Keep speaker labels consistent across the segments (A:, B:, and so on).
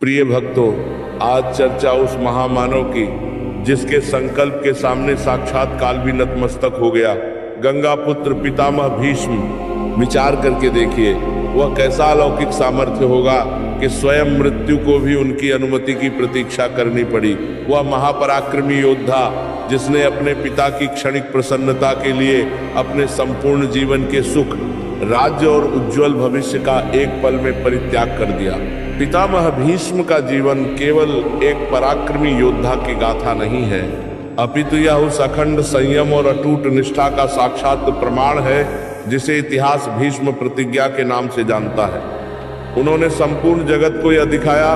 A: प्रिय भक्तों, आज चर्चा उस महामानव की जिसके संकल्प के सामने साक्षात काल भी नतमस्तक हो गया, गंगा पुत्र पितामह भीष्म। विचार करके देखिए वह कैसा अलौकिक सामर्थ्य होगा कि स्वयं मृत्यु को भी उनकी अनुमति की प्रतीक्षा करनी पड़ी। वह महापराक्रमी योद्धा जिसने अपने पिता की क्षणिक प्रसन्नता के लिए अपने संपूर्ण जीवन के सुख, राज्य और उज्जवल भविष्य का एक पल में परित्याग कर दिया। पितामह भीष्म का जीवन केवल एक पराक्रमी योद्धा की गाथा नहीं है, अपितु यह उस अखंड संयम और अटूट निष्ठा का साक्षात प्रमाण है जिसे इतिहास भीष्म प्रतिज्ञा के नाम से जानता है। उन्होंने संपूर्ण जगत को यह दिखाया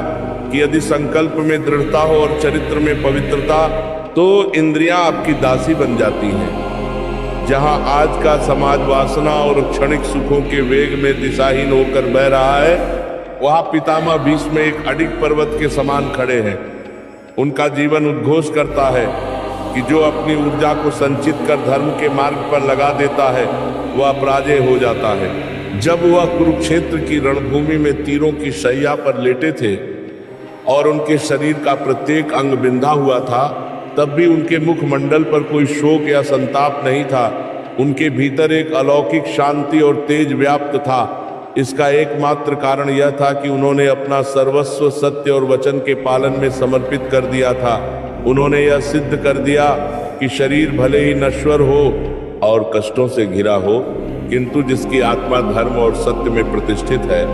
A: कि यदि संकल्प में दृढ़ता हो और चरित्र में पवित्रता, तो इंद्रियां आपकी दासी बन जाती हैं। जहां आज का समाज वासना और क्षणिक सुखों के वेग में दिशाहीन होकर बह रहा है, वहां पितामह भीष्म एक अडिग पर्वत के समान खड़े हैं। उनका जीवन उद्घोष करता है कि जो अपनी ऊर्जा को संचित कर धर्म के मार्ग पर लगा देता है वह अपराजेय हो जाता है। जब वह कुरुक्षेत्र की रणभूमि में तीरों की शैया पर लेटे थे और उनके शरीर का प्रत्येक अंग बिंधा हुआ था, तब भी उनके मुखमंडल पर कोई शोक या संताप नहीं था। उनके भीतर एक अलौकिक शांति और तेज व्याप्त था। इसका एकमात्र कारण यह था कि उन्होंने अपना सर्वस्व सत्य और वचन के पालन में समर्पित कर दिया था। उन्होंने यह सिद्ध कर दिया कि शरीर भले ही नश्वर हो और कष्टों से घिरा हो, किंतु जिसकी आत्मा धर्म और सत्य में प्रतिष्ठित है,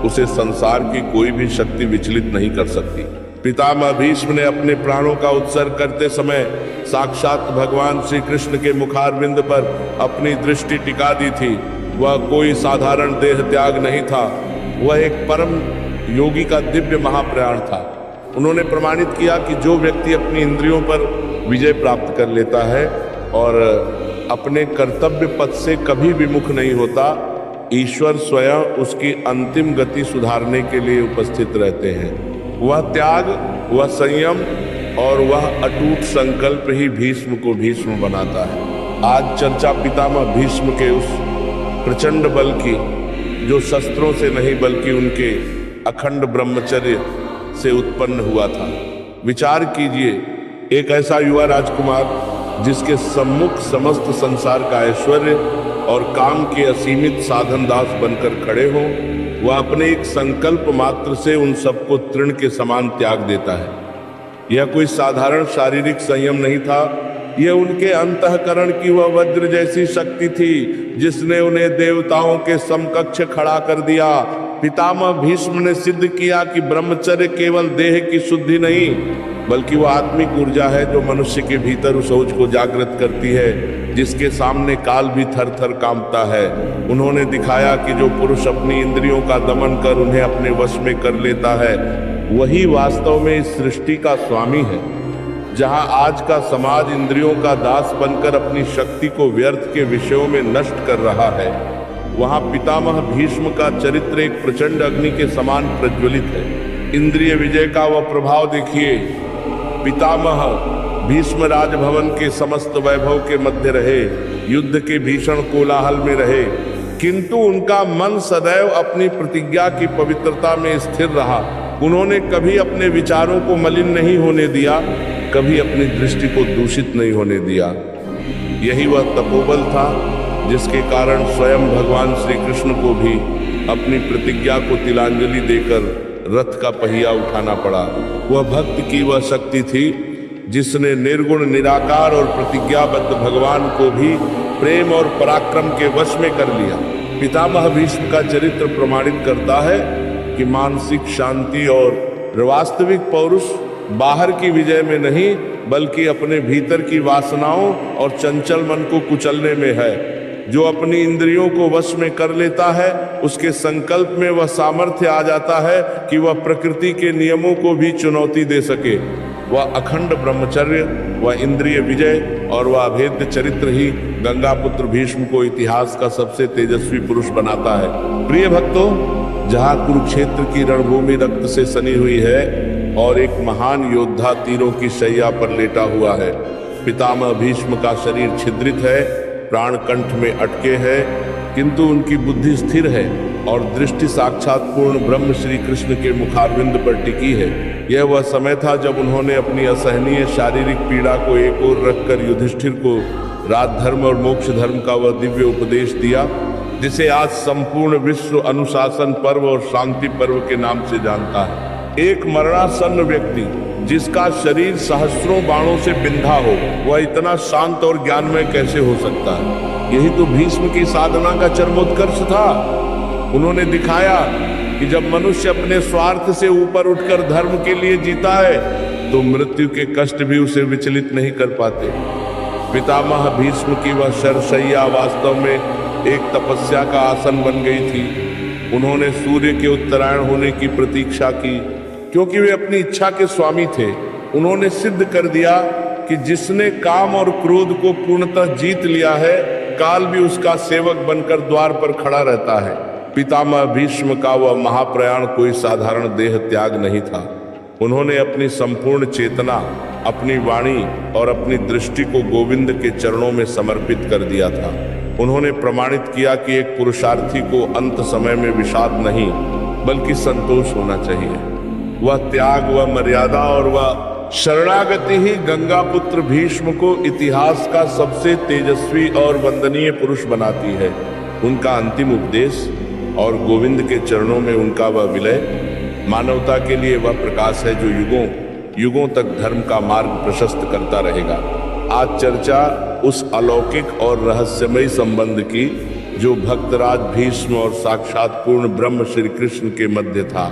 A: उसे संसार की कोई भी शक्ति विचलित नहीं कर सकती। पितामह भीष्म ने अपने प्राणों का उत्सर्ग करते समय साक्षात भगवान श्री कृष्ण के मुखारविंद पर अपनी दृष्टि टिका दी थी। वह कोई साधारण देह त्याग नहीं था, वह एक परम योगी का दिव्य महाप्रयाण था। उन्होंने प्रमाणित किया कि जो व्यक्ति अपनी इंद्रियों पर विजय प्राप्त कर लेता है और अपने कर्तव्य पथ से कभी विमुख नहीं होता, ईश्वर स्वयं उसकी अंतिम गति सुधारने के लिए उपस्थित रहते हैं। वह त्याग, वह संयम और वह अटूट संकल्प ही भीष्म को भीष्म बनाता है। आज चर्चा पितामह भीष्म के उस प्रचंड बल की जो शस्त्रों से नहीं बल्कि उनके अखंड ब्रह्मचर्य से उत्पन्न हुआ था। विचार कीजिए, एक ऐसा युवा राजकुमार जिसके सम्मुख समस्त संसार का ऐश्वर्य और काम के असीमित साधन दास बनकर खड़े हो, वह अपने एक संकल्प मात्र से उन सबको तृण के समान त्याग देता है। यह कोई साधारण शारीरिक संयम नहीं था, यह उनके अंतःकरण की वह वज्र जैसी शक्ति थी जिसने उन्हें देवताओं के समकक्ष खड़ा कर दिया। पितामह भीष्म ने सिद्ध किया कि ब्रह्मचर्य केवल देह की शुद्धि नहीं, बल्कि वह आत्मिक ऊर्जा है जो मनुष्य के भीतर उस ओज को जागृत करती है जिसके सामने काल भी थर थर कांपता है। उन्होंने दिखाया कि जो पुरुष अपनी इंद्रियों का दमन कर उन्हें अपने वश में कर लेता है, वही वास्तव में इस सृष्टि का स्वामी है। जहां आज का समाज इंद्रियों का दास बनकर अपनी शक्ति को व्यर्थ के विषयों में नष्ट कर रहा है, वहां पितामह भीष्म का चरित्र एक प्रचंड अग्नि के समान प्रज्वलित है। इंद्रिय विजय का वह प्रभाव देखिए। पितामह भीष्म राजभवन के समस्त वैभव के मध्य रहे, युद्ध के भीषण कोलाहल में रहे, किंतु उनका मन सदैव अपनी प्रतिज्ञा की पवित्रता में स्थिर रहा। उन्होंने कभी अपने विचारों को मलिन नहीं होने दिया, कभी अपनी दृष्टि को दूषित नहीं होने दिया। यही वह तपोबल था जिसके कारण स्वयं भगवान श्री कृष्ण को भी अपनी प्रतिज्ञा को तिलांजलि देकर रथ का पहिया उठाना पड़ा। वह भक्त की वह शक्ति थी जिसने निर्गुण निराकार और प्रतिज्ञाबद्ध भगवान को भी प्रेम और पराक्रम के वश में कर लिया। पितामह भीष्म का चरित्र प्रमाणित करता है कि मानसिक शांति और वास्तविक पौरुष बाहर की विजय में नहीं, बल्कि अपने भीतर की वासनाओं और चंचल मन को कुचलने में है। जो अपनी इंद्रियों को वश में कर लेता है, उसके संकल्प में वह सामर्थ्य आ जाता है कि वह प्रकृति के नियमों को भी चुनौती दे सके। वह अखंड ब्रह्मचर्य, वह इंद्रिय विजय और वह अभेद्य चरित्र ही गंगा पुत्र भीष्म को इतिहास का सबसे तेजस्वी पुरुष बनाता है। प्रिय भक्तों, जहाँ कुरुक्षेत्र की रणभूमि रक्त से सनी हुई है और एक महान योद्धा तीरों की शैया पर लेटा हुआ है, पितामह भीष्म का शरीर छिद्रित है, प्राण कंठ में अटके हैं, किंतु उनकी बुद्धि स्थिर है। और दृष्टि साक्षात पूर्ण ब्रह्म श्री कृष्ण के मुखारविंद पर टिकी है। यह वह समय था जब उन्होंने अपनी असहनीय शारीरिक पीड़ा को एक ओर रखकर युधिष्ठिर को राजधर्म और मोक्ष धर्म का वह दिव्य उपदेश दिया जिसे आज संपूर्ण विश्व अनुशासन पर्व और शांति पर्व के नाम से जानता है। एक मरणासन्न व्यक्ति जिसका शरीर सहस्रों बाणों से बिंधा हो, वह इतना शांत और ज्ञानमय कैसे हो सकता है? यही तो भीष्म की साधना का चरमोत्कर्ष था। उन्होंने दिखाया कि जब मनुष्य अपने स्वार्थ से ऊपर उठकर धर्म के लिए जीता है तो मृत्यु के कष्ट भी उसे विचलित नहीं कर पाते। पितामह भीष्म की वह शरशैया वास्तव में एक तपस्या का आसन बन गई थी। उन्होंने सूर्य के उत्तरायण होने की प्रतीक्षा की क्योंकि वे अपनी इच्छा के स्वामी थे। उन्होंने सिद्ध कर दिया कि जिसने काम और क्रोध को पूर्णतः जीत लिया है, काल भी उसका सेवक बनकर द्वार पर खड़ा रहता है। पितामह भीष्म का वह महाप्रयाण कोई साधारण देह त्याग नहीं था। उन्होंने अपनी संपूर्ण चेतना, अपनी वाणी और अपनी दृष्टि को गोविंद के चरणों में समर्पित कर दिया था। उन्होंने प्रमाणित किया कि एक पुरुषार्थी को अंत समय में विषाद नहीं बल्कि संतोष होना चाहिए। वह त्याग, वह मर्यादा और वह शरणागति ही गंगा पुत्र भीष्म को इतिहास का सबसे तेजस्वी और वंदनीय पुरुष बनाती है। उनका अंतिम उपदेश और गोविंद के चरणों में उनका वह विलय मानवता के लिए वह प्रकाश है जो युगों युगों तक धर्म का मार्ग प्रशस्त करता रहेगा। आज चर्चा उस अलौकिक और रहस्यमयी संबंध की जो भक्तराज भीष्म और साक्षात पूर्ण ब्रह्म श्री कृष्ण के मध्य था।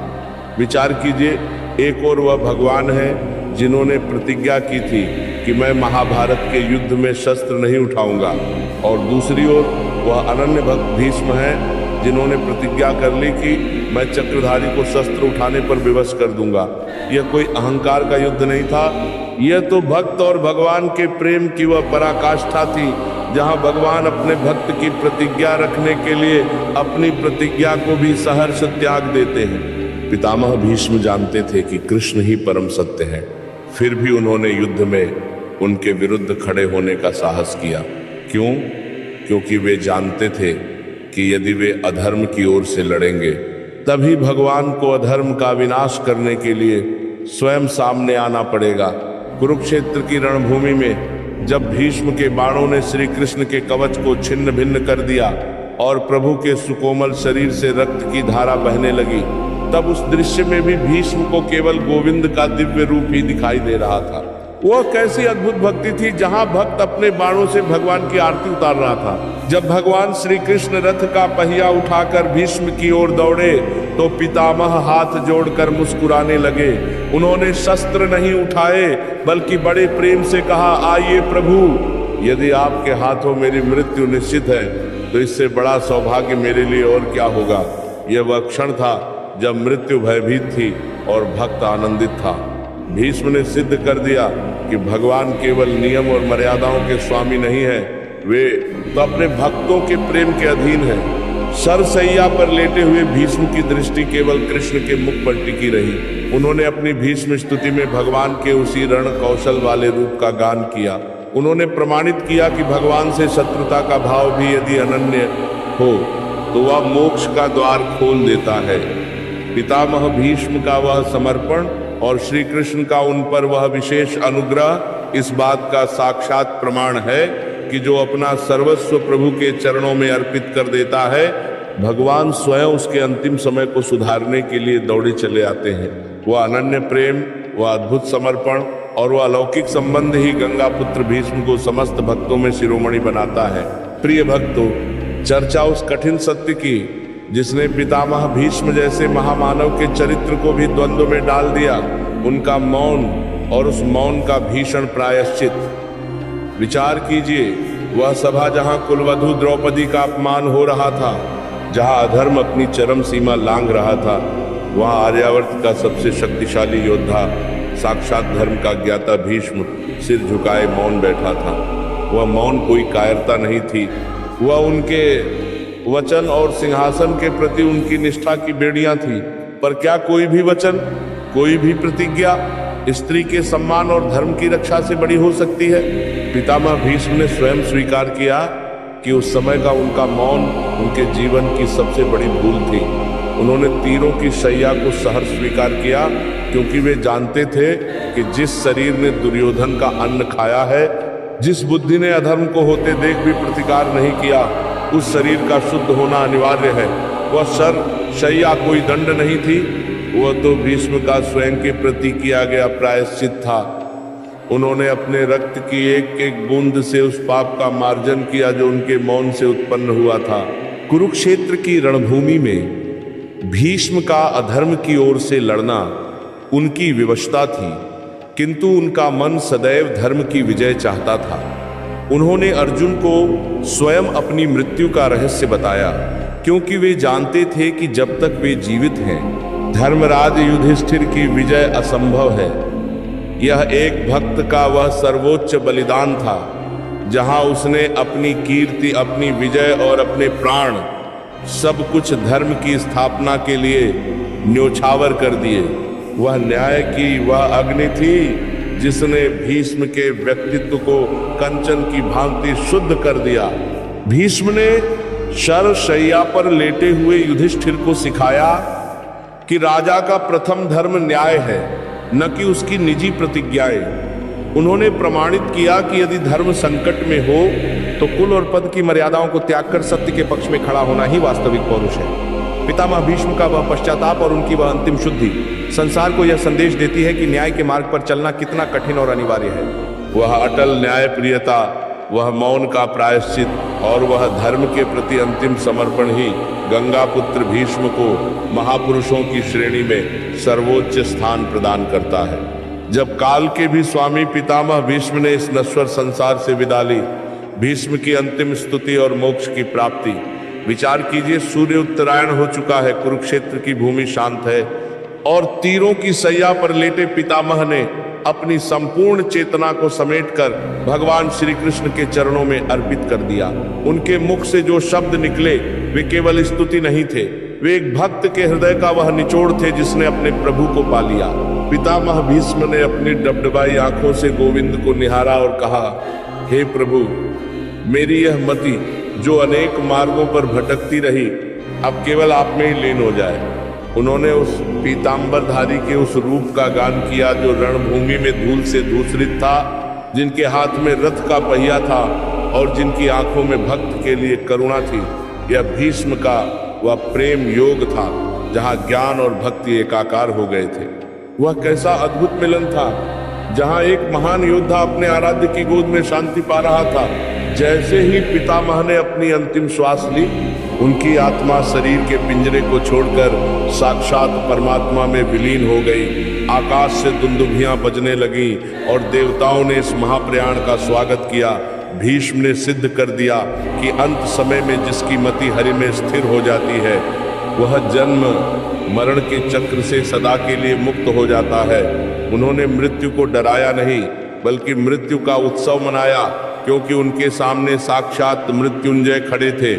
A: विचार कीजिए, एक और वह भगवान है जिन्होंने प्रतिज्ञा की थी कि मैं महाभारत के युद्ध में शस्त्र नहीं उठाऊंगा, और दूसरी ओर वह अनन्य भक्त भीष्म है जिन्होंने प्रतिज्ञा कर ली कि मैं चक्रधारी को शस्त्र उठाने पर विवश कर दूंगा। यह कोई अहंकार का युद्ध नहीं था, यह तो भक्त और भगवान के प्रेम की वह पराकाष्ठा थी जहां भगवान अपने भक्त की प्रतिज्ञा रखने के लिए अपनी प्रतिज्ञा को भी सहर्ष त्याग देते हैं। पितामह भीष्म जानते थे कि कृष्ण ही परम सत्य है, फिर भी उन्होंने युद्ध में उनके विरुद्ध खड़े होने का साहस किया। क्यों? क्योंकि वे जानते थे कि यदि वे अधर्म की ओर से लड़ेंगे तभी भगवान को अधर्म का विनाश करने के लिए स्वयं सामने आना पड़ेगा। कुरुक्षेत्र की रणभूमि में जब भीष्म के बाणों ने श्री कृष्ण के कवच को छिन्न भिन्न कर दिया और प्रभु के सुकोमल शरीर से रक्त की धारा बहने लगी, तब उस दृश्य में भी भीष्म को केवल गोविंद का दिव्य रूप ही दिखाई दे रहा था। वह कैसी अद्भुत भक्ति थी जहां भक्त अपने बाणों से भगवान की आरती उतार रहा था। जब भगवान श्री कृष्ण रथ का पहिया उठाकर भीष्म की ओर दौड़े तो पितामह हाथ जोड़कर मुस्कुराने लगे। उन्होंने शस्त्र नहीं उठाए बल्कि बड़े प्रेम से कहा, आइए प्रभु, यदि आपके हाथों मेरी मृत्यु निश्चित है तो इससे बड़ा सौभाग्य मेरे लिए और क्या होगा। यह वह क्षण था जब मृत्यु भयभीत थी और भक्त आनंदित था। भीष्म ने सिद्ध कर दिया कि भगवान केवल नियम और मर्यादाओं के स्वामी नहीं है, वे तो अपने भक्तों के प्रेम के अधीन हैं। सरसैया पर लेटे हुए भीष्म की दृष्टि केवल कृष्ण के मुख पर टिकी रही। उन्होंने अपनी भीष्म स्तुति में भगवान के उसी रण कौशल वाले रूप का गान किया। उन्होंने प्रमाणित किया कि भगवान से शत्रुता का भाव भी यदि अनन्य हो तो वह मोक्ष का द्वार खोल देता है। पितामह भीष्म का वह समर्पण और श्री कृष्ण का उन पर वह विशेष अनुग्रह इस बात का साक्षात प्रमाण है कि जो अपना सर्वस्व प्रभु के चरणों में अर्पित कर देता है, भगवान स्वयं उसके अंतिम समय को सुधारने के लिए दौड़े चले आते हैं। वह अनन्य प्रेम, वह अद्भुत समर्पण और वह अलौकिक संबंध ही गंगा पुत्र भीष्म को समस्त भक्तों में शिरोमणि बनाता है। प्रिय भक्तों, चर्चा उस कठिन सत्य की जिसने पितामह भीष्म जैसे महामानव के चरित्र को भी द्वंद्व में डाल दिया, उनका मौन और उस मौन का भीषण प्रायश्चित। विचार कीजिए, वह सभा जहां कुलवधु द्रौपदी का अपमान हो रहा था, जहां अधर्म अपनी चरम सीमा लांघ रहा था, वहां आर्यावर्त का सबसे शक्तिशाली योद्धा साक्षात धर्म का ज्ञाता भीष्म सिर झुकाए मौन बैठा था। वह मौन कोई कायरता नहीं थी, वह उनके वचन और सिंहासन के प्रति उनकी निष्ठा की बेड़ियां थी। पर क्या कोई भी वचन, कोई भी प्रतिज्ञा स्त्री के सम्मान और धर्म की रक्षा से बड़ी हो सकती है? पितामह भीष्म ने स्वयं स्वीकार किया कि उस समय का उनका मौन उनके जीवन की सबसे बड़ी भूल थी। उन्होंने तीरों की शैया को सहर्ष स्वीकार किया, क्योंकि वे जानते थे कि जिस शरीर ने दुर्योधन का अन्न खाया है, जिस बुद्धि ने अधर्म को होते देख भी प्रतिकार नहीं किया, उस शरीर का शुद्ध होना अनिवार्य है। वह शैया कोई दंड नहीं थी, वह तो भीष्म का स्वयं के प्रति किया गया प्रायश्चित था। उन्होंने अपने रक्त की एक एक बूंद से उस पाप का मार्जन किया जो उनके मौन से उत्पन्न हुआ था। कुरुक्षेत्र की रणभूमि में भीष्म का अधर्म की ओर से लड़ना उनकी विवशता थी, किंतु उनका मन सदैव धर्म की विजय चाहता था। उन्होंने अर्जुन को स्वयं अपनी मृत्यु का रहस्य बताया, क्योंकि वे जानते थे कि जब तक वे जीवित हैं, धर्मराज युधिष्ठिर की विजय असंभव है। यह एक भक्त का वह सर्वोच्च बलिदान था, जहां उसने अपनी कीर्ति, अपनी विजय और अपने प्राण सब कुछ धर्म की स्थापना के लिए न्योछावर कर दिए। वह न्याय की वह अग्नि थी जिसने भीष्म के व्यक्तित्व को कंचन की भांति शुद्ध कर दिया। भीष्म ने शरशैया पर लेटे हुए युधिष्ठिर को सिखाया कि राजा का प्रथम धर्म न्याय है, न कि उसकी निजी प्रतिज्ञाएं। उन्होंने प्रमाणित किया कि यदि धर्म संकट में हो तो कुल और पद की मर्यादाओं को त्याग कर सत्य के पक्ष में खड़ा होना ही वास्तविक पौरुष है। पितामह भीष्म का वह पश्चाताप और उनकी वह अंतिम शुद्धि संसार को यह संदेश देती है कि न्याय के मार्ग पर चलना कितना कठिन और अनिवार्य है। वह अटल न्याय प्रियता, वह मौन का प्रायश्चित और वह धर्म के प्रति अंतिम समर्पण ही गंगा पुत्र भीष्म को महापुरुषों की श्रेणी में सर्वोच्च स्थान प्रदान करता है। जब काल के भी स्वामी पितामह भीष्म ने इस नश्वर संसार से विदा ली, भीष्म की अंतिम स्तुति और मोक्ष की प्राप्ति। विचार कीजिए, सूर्य उत्तरायण हो चुका है, कुरुक्षेत्र की भूमि शांत है और तीरों की सैया पर लेटे पितामह ने अपनी संपूर्ण चेतना को समेटकर भगवान श्री कृष्ण के चरणों में अर्पित कर दिया। उनके मुख से जो शब्द निकले वे केवल स्तुति नहीं थे, वे एक भक्त के हृदय का वह निचोड़ थे जिसने अपने प्रभु को पा लिया। पितामह भीष्म ने अपनी डबडबाई आंखों से गोविंद को निहारा और कहा, हे प्रभु, मेरी यह मति जो अनेक मार्गों पर भटकती रही, अब केवल आप में ही लीन हो जाए। उन्होंने उस पीतांबरधारी के उस रूप का गान किया जो रणभूमि में धूल से धूसरित था, जिनके हाथ में रथ का पहिया था और जिनकी आंखों में भक्त के लिए करुणा थी। यह भीष्म का वह प्रेम योग था जहां ज्ञान और भक्ति एकाकार हो गए थे। वह कैसा अद्भुत मिलन था, जहां एक महान योद्धा अपने आराध्य की गोद में शांति पा रहा था। जैसे ही पितामह ने अपनी अंतिम श्वास ली, उनकी आत्मा शरीर के पिंजरे को छोड़कर साक्षात परमात्मा में विलीन हो गई। आकाश से दुंदुभियां बजने लगी और देवताओं ने इस महाप्रयाण का स्वागत किया। भीष्म ने सिद्ध कर दिया कि अंत समय में जिसकी मति हरि में स्थिर हो जाती है, वह जन्म मरण के चक्र से सदा के लिए मुक्त हो जाता है। उन्होंने मृत्यु को डराया नहीं, बल्कि मृत्यु का उत्सव मनाया, क्योंकि उनके सामने साक्षात मृत्युंजय खड़े थे।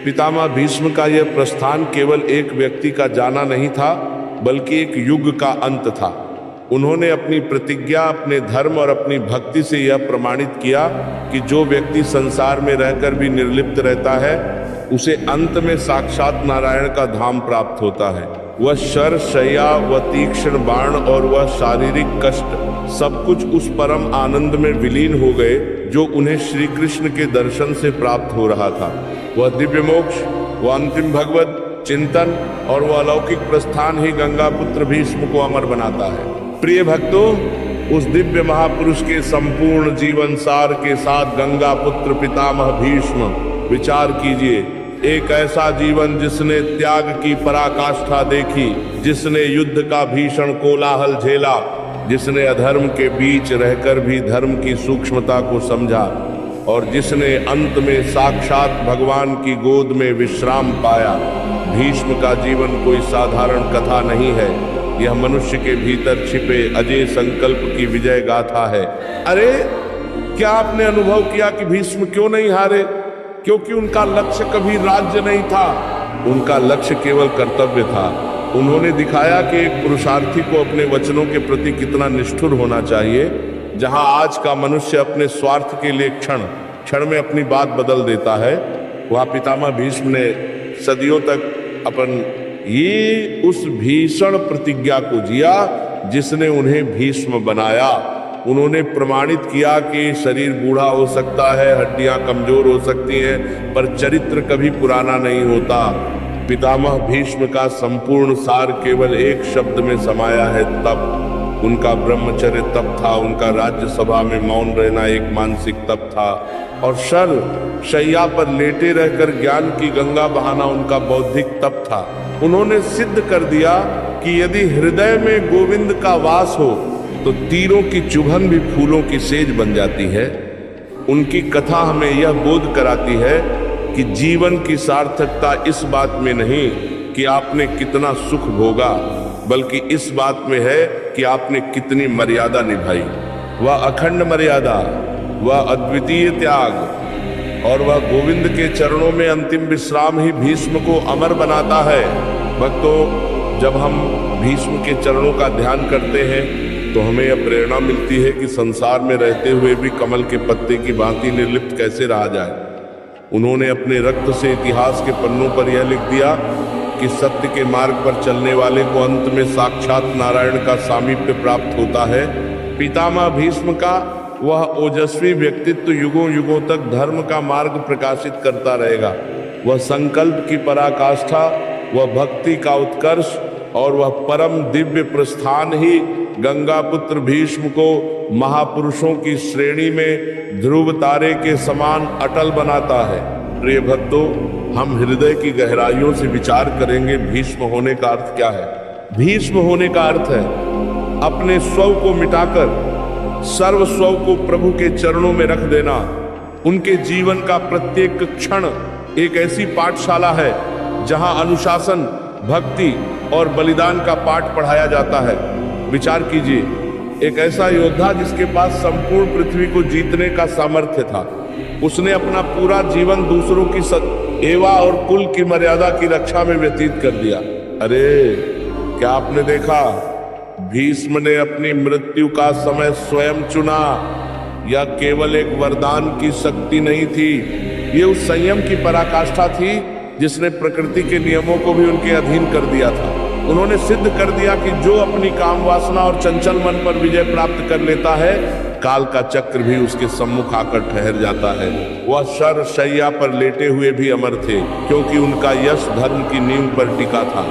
A: पितामह भीष्म का यह प्रस्थान केवल एक व्यक्ति का जाना नहीं था, बल्कि एक युग का अंत था। उन्होंने अपनी प्रतिज्ञा, अपने धर्म और अपनी भक्ति से यह प्रमाणित किया कि जो व्यक्ति संसार में रहकर भी निर्लिप्त रहता है, उसे अंत में साक्षात नारायण का धाम प्राप्त होता है। वह शर, शैया, वह तीक्ष्ण बाण और वह शारीरिक कष्ट सब कुछ उस परम आनंद में विलीन हो गए जो उन्हें श्री कृष्ण के दर्शन से प्राप्त हो रहा था। वह दिव्य मोक्ष, वह अंतिम भगवत चिंतन और वह अलौकिक प्रस्थान ही गंगा पुत्र भीष्म को अमर बनाता है। प्रिय भक्तों, उस दिव्य महापुरुष के संपूर्ण जीवन सार के साथ गंगा पुत्र पितामह भीष्म विचार कीजिए। एक ऐसा जीवन जिसने त्याग की पराकाष्ठा देखी, जिसने युद्ध का भीषण कोलाहल झेला, जिसने अधर्म के बीच रहकर भी धर्म की सूक्ष्मता को समझा और जिसने अंत में साक्षात भगवान की गोद में विश्राम पाया। भीष्म का जीवन कोई साधारण कथा नहीं है, यह मनुष्य के भीतर छिपे अजय संकल्प की विजय गाथा है। अरे, क्या आपने अनुभव किया कि भीष्म क्यों नहीं हारे? क्योंकि उनका लक्ष्य कभी राज्य नहीं था, उनका लक्ष्य केवल कर्तव्य था। उन्होंने दिखाया कि एक पुरुषार्थी को अपने वचनों के प्रति कितना निष्ठुर होना चाहिए। जहां आज का मनुष्य अपने स्वार्थ के लिए क्षण क्षण में अपनी बात बदल देता है। वह पितामह भीष्म ने सदियों तक ये उस भीषण प्रतिज्ञा को जिया जिसने उन्हें भीष्म बनाया। उन्होंने प्रमाणित किया कि शरीर बूढ़ा हो सकता है, हड्डियां कमजोर हो सकती हैं, पर चरित्र कभी पुराना नहीं होता। पितामह भीष्म का संपूर्ण सार केवल एक शब्द में समाया है, तप। उनका ब्रह्मचर्य तप था, उनका राज्यसभा में मौन रहना एक मानसिक तप था, और शैया पर लेटे रहकर ज्ञान की गंगा बहाना उनका बौद्धिक तप था। उन्होंने सिद्ध कर दिया कि यदि हृदय में गोविंद का वास हो तो तीरों की चुभन भी फूलों की सेज बन जाती है। उनकी कथा हमें यह बोध कराती है कि जीवन की सार्थकता इस बात में नहीं कि आपने कितना सुख भोगा, बल्कि इस बात में है कि आपने कितनी मर्यादा निभाई। वह अखंड मर्यादा, वह अद्वितीय त्याग और वह गोविंद के चरणों में अंतिम विश्राम ही भीष्म को अमर बनाता है। भक्तों, जब हम भीष्म के चरणों का ध्यान करते हैं तो हमें यह प्रेरणा मिलती है कि संसार में रहते हुए भी कमल के पत्ते की भांति निर्लिप्त कैसे रहा जाए। उन्होंने अपने रक्त से इतिहास के पन्नों पर यह लिख दिया कि सत्य के मार्ग पर चलने वाले को अंत में साक्षात नारायण का सामीप्य प्राप्त होता है। पितामह भीष्म का वह ओजस्वी व्यक्तित्व युगों युगों तक धर्म का मार्ग प्रकाशित करता रहेगा। वह संकल्प की पराकाष्ठा, वह भक्ति का उत्कर्ष और वह परम दिव्य प्रस्थान ही गंगापुत्र भीष्म को महापुरुषों की श्रेणी में ध्रुव तारे के समान अटल बनाता है। प्रिय भक्तों, हम हृदय की गहराइयों से विचार करेंगे भीष्म होने का अर्थ क्या है। भीष्म होने का अर्थ है अपने स्व को मिटाकर सर्व स्व को प्रभु के चरणों में रख देना। उनके जीवन का प्रत्येक क्षण एक ऐसी पाठशाला है जहां अनुशासन, भक्ति और बलिदान का पाठ पढ़ाया जाता है। विचार कीजिए, एक ऐसा योद्धा जिसके पास संपूर्ण पृथ्वी को जीतने का सामर्थ्य था, उसने अपना पूरा जीवन दूसरों की एवा और कुल की मर्यादा की रक्षा में व्यतीत कर दिया। अरे, क्या आपने देखा, भीष्म ने अपनी मृत्यु का समय स्वयं चुना। यह केवल एक वरदान की शक्ति नहीं थी, ये उस संयम की पराकाष्ठा थी जिसने प्रकृति के नियमों को भी उनके अधीन कर दिया था। उन्होंने सिद्ध कर दिया कि जो अपनी काम वासना और चंचल मन पर विजय प्राप्त कर लेता है, काल का चक्र भी उसके सम्मुख आकर ठहर जाता है। वह शैया पर लेटे हुए भी अमर थे, क्योंकि उनका यश धर्म की नींव पर टिका था।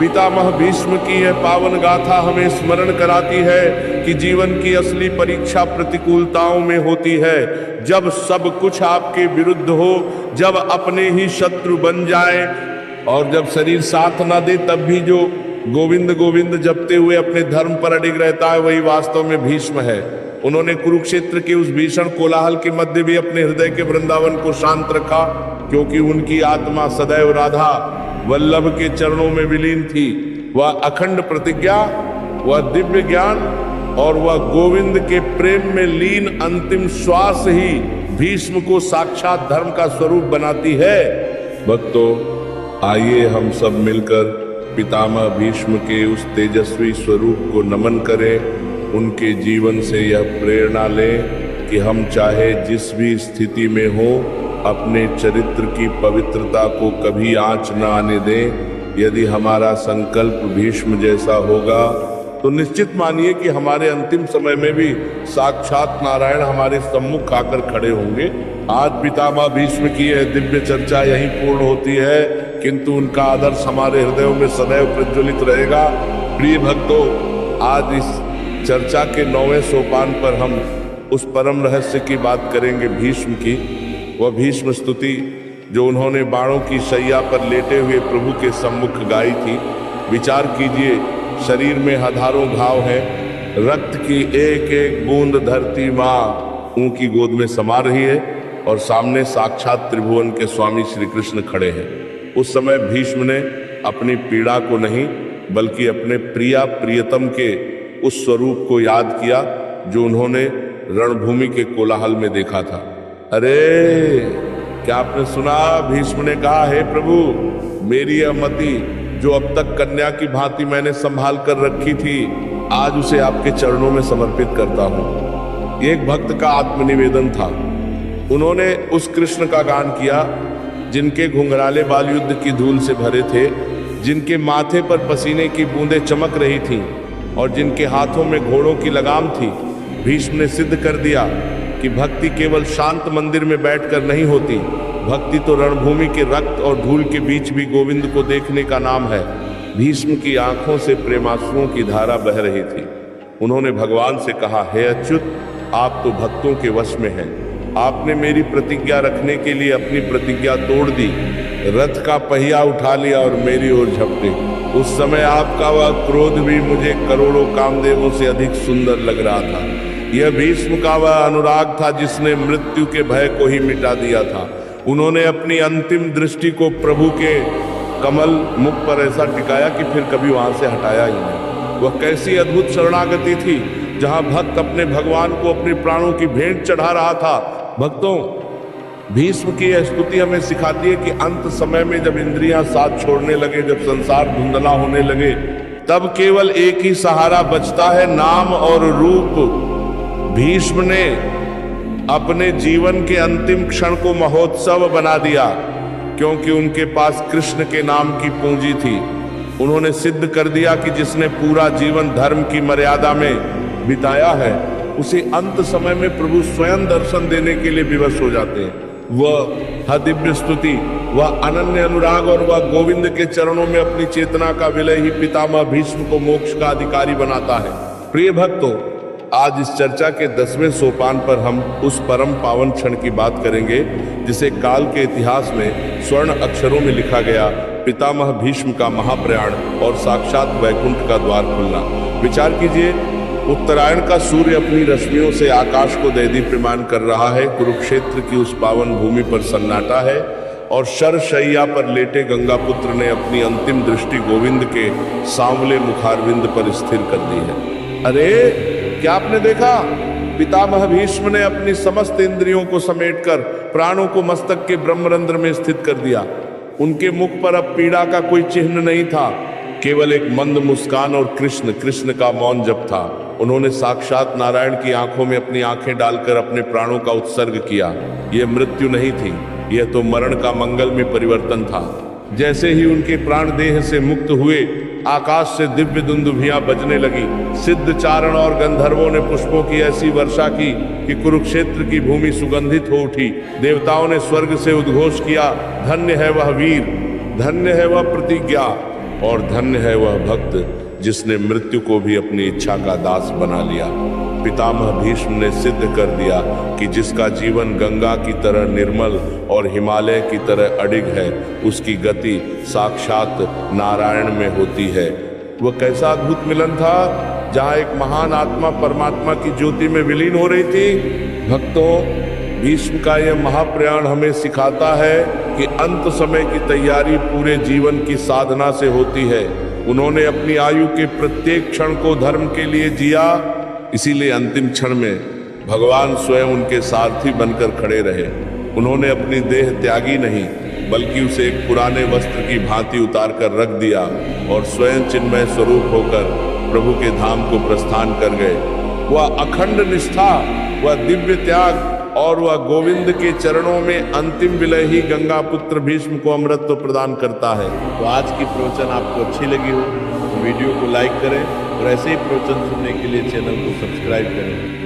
A: पितामह भीष्म की यह पावन गाथा हमें स्मरण कराती है कि जीवन की असली परीक्षा प्रतिकूलताओं में होती है। जब सब कुछ आपके विरुद्ध हो, जब अपने ही शत्रु बन जाए और जब शरीर साथ ना दे, तब भी जो गोविंद गोविंद जपते हुए अपने धर्म पर अडिग रहता है, वही वास्तव में भीष्म है। उन्होंने कुरुक्षेत्र के उस भीषण कोलाहल के मध्य भी अपने हृदय के वृंदावन को शांत रखा, क्योंकि उनकी आत्मा सदैव राधा वल्लभ के चरणों में विलीन थी। वह अखंड प्रतिज्ञा, वह दिव्य ज्ञान और वह गोविंद के प्रेम में लीन अंतिम श्वास ही भीष्म को साक्षात धर्म का स्वरूप बनाती है। भक्तों, आइए हम सब मिलकर पितामह भीष्म के उस तेजस्वी स्वरूप को नमन करें। उनके जीवन से यह प्रेरणा लें कि हम चाहे जिस भी स्थिति में हो, अपने चरित्र की पवित्रता को कभी आंच न आने दें। यदि हमारा संकल्प भीष्म जैसा होगा तो निश्चित मानिए कि हमारे अंतिम समय में भी साक्षात नारायण हमारे सम्मुख आकर खड़े होंगे। आज पितामह भीष्म की यह दिव्य चर्चा यहीं पूर्ण होती है, किंतु उनका आदर्श हमारे हृदयों में सदैव प्रज्वलित रहेगा। प्रिय भक्तों, आज इस चर्चा के 9वें सोपान पर हम उस परम रहस्य की बात करेंगे, भीष्म की। वह भीष्म स्तुति जो उन्होंने बाणों की शैया पर लेटे हुए प्रभु के सम्मुख गाई थी। विचार कीजिए, शरीर में हजारों घाव हैं, रक्त की एक एक बूंद धरती माँ उनकी गोद में समा रही है और सामने साक्षात त्रिभुवन के स्वामी श्री कृष्ण खड़े हैं। उस समय भीष्म ने अपनी पीड़ा को नहीं, बल्कि अपने प्रियतम के उस स्वरूप को याद किया जो उन्होंने रणभूमि के कोलाहल में देखा था। अरे, क्या आपने सुना? भीष्म ने कहा, हे प्रभु, मेरी यह मति जो अब तक कन्या की भांति मैंने संभाल कर रखी थी, आज उसे आपके चरणों में समर्पित करता हूँ। एक भक्त का आत्मनिवेदन था। उन्होंने उस कृष्ण का गान किया जिनके घुंघराले बाल युद्ध की धूल से भरे थे, जिनके माथे पर पसीने की बूंदें चमक रही थीं और जिनके हाथों में घोड़ों की लगाम थी। भीष्म ने सिद्ध कर दिया कि भक्ति केवल शांत मंदिर में बैठकर नहीं होती, भक्ति तो रणभूमि के रक्त और धूल के बीच भी गोविंद को देखने का नाम है। भीष्म की आंखों से प्रेमाश्रुओं की धारा बह रही थी। उन्होंने भगवान से कहा, हे अच्युत, आप तो भक्तों के वश में हैं। आपने मेरी प्रतिज्ञा रखने के लिए अपनी प्रतिज्ञा तोड़ दी, रथ का पहिया उठा लिया और मेरी ओर झपटे। उस समय आपका वह क्रोध भी मुझे करोड़ों कामदेवों से अधिक सुंदर लग रहा था। यह भीष्म का वह अनुराग था जिसने मृत्यु के भय को ही मिटा दिया था। उन्होंने अपनी अंतिम दृष्टि को प्रभु के कमल मुख पर ऐसा टिकाया कि फिर कभी वहां से हटाया ही नहीं। वह कैसी अद्भुत शरणागति थी जहां भक्त अपने भगवान को अपने प्राणों की भेंट चढ़ा रहा था। भक्तों, भीष्म की यह स्तुति हमें सिखाती है कि अंत समय में जब इंद्रियां साथ छोड़ने लगे, जब संसार धुंधला होने लगे, तब केवल एक ही सहारा बचता है, नाम और रूप। भीष्म ने अपने जीवन के अंतिम क्षण को महोत्सव बना दिया क्योंकि उनके पास कृष्ण के नाम की पूंजी थी। उन्होंने सिद्ध कर दिया कि जिसने पूरा जीवन धर्म की मर्यादा में बिताया है, उसे अंत समय में प्रभु स्वयं दर्शन देने के लिए विवश हो जाते हैं। वह दिव्य स्तुति, वह अनन्य अनुराग और वह गोविंद के चरणों में अपनी चेतना का विलय ही पितामह भीष्म को मोक्ष का अधिकारी बनाता है। प्रिय भक्तों, आज इस चर्चा के 10वें सोपान पर हम उस परम पावन क्षण की बात करेंगे जिसे काल के इतिहास में स्वर्ण अक्षरों में लिखा गया, पितामह भीष्म का महाप्रयाण और साक्षात वैकुंठ का द्वार खुलना। विचार कीजिए, उत्तरायण का सूर्य अपनी रश्मियों से आकाश को दैदीप्यमान कर रहा है, कुरुक्षेत्र की उस पावन भूमि पर सन्नाटा है और शरशैया पर लेटे गंगापुत्र ने अपनी अंतिम दृष्टि गोविंद के सांवले मुखारविंद पर स्थिर कर दी है। अरे क्या आपने देखा? पितामह भीष्म ने अपनी समस्त इंद्रियों को समेटकर प्राणों को मस्तक के ब्रह्मरंध्र में स्थित कर दिया। उनके मुख पर अब पीड़ा का कोई चिन्ह नहीं था, केवल एक मंद मुस्कान और कृष्ण का मौन जप था। उन्होंने साक्षात नारायण की आंखों में अपनी आंखें डालकर अपने प्राणों का उत्सर्ग किया। यह मृत्यु नहीं थी, यह तो मरण का मंगलमय परिवर्तन था। जैसे ही उनके प्राण देह से मुक्त हुए, आकाश से दिव्य दुंदुभियां बजने लगी। सिद्ध चारण और गंधर्वों ने पुष्पों की ऐसी वर्षा की कि कुरुक्षेत्र की भूमि सुगंधित हो उठी। देवताओं ने स्वर्ग से उद्घोष किया, धन्य है वह वीर, धन्य है वह प्रतिज्ञा और धन्य है वह भक्त जिसने मृत्यु को भी अपनी इच्छा का दास बना लिया। पितामह भीष्म ने सिद्ध कर दिया कि जिसका जीवन गंगा की तरह निर्मल और हिमालय की तरह अडिग है, उसकी गति साक्षात नारायण में होती है। वह कैसा अद्भुत मिलन था जहाँ एक महान आत्मा परमात्मा की ज्योति में विलीन हो रही थी। भक्तों, भीष्म का यह महाप्रयाण हमें सिखाता है कि अंत समय की तैयारी पूरे जीवन की साधना से होती है। उन्होंने अपनी आयु के प्रत्येक क्षण को धर्म के लिए जिया, इसीलिए अंतिम क्षण में भगवान स्वयं उनके सारथी बनकर खड़े रहे। उन्होंने अपनी देह त्यागी नहीं, बल्कि उसे एक पुराने वस्त्र की भांति उतार कर रख दिया और स्वयं चिन्मय स्वरूप होकर प्रभु के धाम को प्रस्थान कर गए। वह अखंड निष्ठा, वह दिव्य त्याग और वह गोविंद के चरणों में अंतिम विलय ही गंगा पुत्र भीष्म को अमृतत्व प्रदान करता है। तो आज की प्रवचन आपको अच्छी लगी हो तो वीडियो को लाइक करें और ऐसे ही प्रवचन सुनने के लिए चैनल को सब्सक्राइब करें।